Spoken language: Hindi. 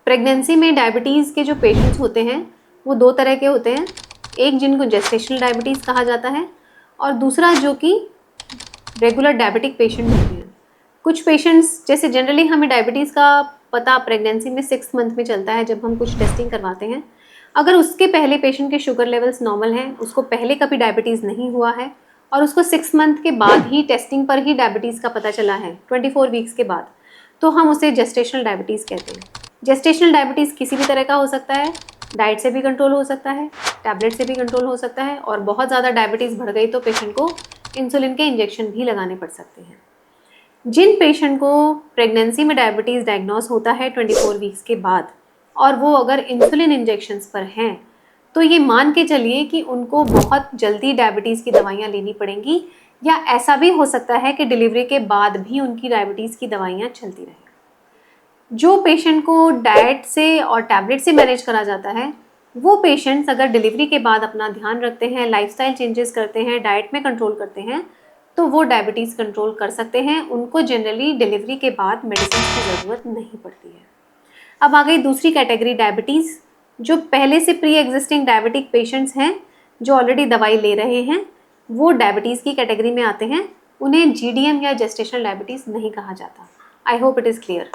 प्रेगनेंसी में डायबिटीज़ के जो पेशेंट्स होते हैं वो दो तरह के होते हैं। एक जिनको जेस्टेशनल डायबिटीज़ कहा जाता है और दूसरा जो कि रेगुलर डायबिटिक पेशेंट होते हैं। कुछ पेशेंट्स, जैसे जनरली हमें डायबिटीज़ का पता प्रेगनेंसी में 6 मंथ में चलता है जब हम कुछ टेस्टिंग करवाते हैं। अगर उसके पहले पेशेंट के शुगर लेवल्स नॉर्मल हैं, उसको पहले कभी डायबिटीज़ नहीं हुआ है और उसको 6 मंथ के बाद ही टेस्टिंग पर ही डायबिटीज़ का पता चला है 24 वीक्स के बाद, तो हम उसे जेस्टेशनल डायबिटीज़ कहते हैं। जेस्टेशनल डायबिटीज़ किसी भी तरह का हो सकता है, डाइट से भी कंट्रोल हो सकता है, टैबलेट से भी कंट्रोल हो सकता है और बहुत ज़्यादा डायबिटीज़ बढ़ गई तो पेशेंट को इंसुलिन के इंजेक्शन भी लगाने पड़ सकते हैं। जिन पेशेंट को प्रेगनेंसी में डायबिटीज़ डायग्नोस होता है 24 वीक्स के बाद और वो अगर इंसुलिन इंजेक्शंस पर हैं, तो ये मान के चलिए कि उनको बहुत जल्दी डायबिटीज़ की दवाइयाँ लेनी पड़ेंगी या ऐसा भी हो सकता है कि डिलीवरी के बाद भी उनकी डायबिटीज़ की दवाइयाँ चलती रहें। जो पेशेंट को डाइट से और टैबलेट से मैनेज करा जाता है, वो पेशेंट्स अगर डिलीवरी के बाद अपना ध्यान रखते हैं, लाइफस्टाइल चेंजेस करते हैं, डाइट में कंट्रोल करते हैं, तो वो डायबिटीज़ कंट्रोल कर सकते हैं। उनको जनरली डिलीवरी के बाद मेडिसिन की ज़रूरत नहीं पड़ती है। अब आ गई दूसरी कैटेगरी डायबिटीज़, जो पहले से प्री एग्जिस्टिंग डायबिटिक पेशेंट्स हैं, जो ऑलरेडी दवाई ले रहे हैं, वो डायबिटीज़ की कैटेगरी में आते हैं। उन्हें GDM या जेस्टेशनल डायबिटीज़ नहीं कहा जाता। I hope it is clear.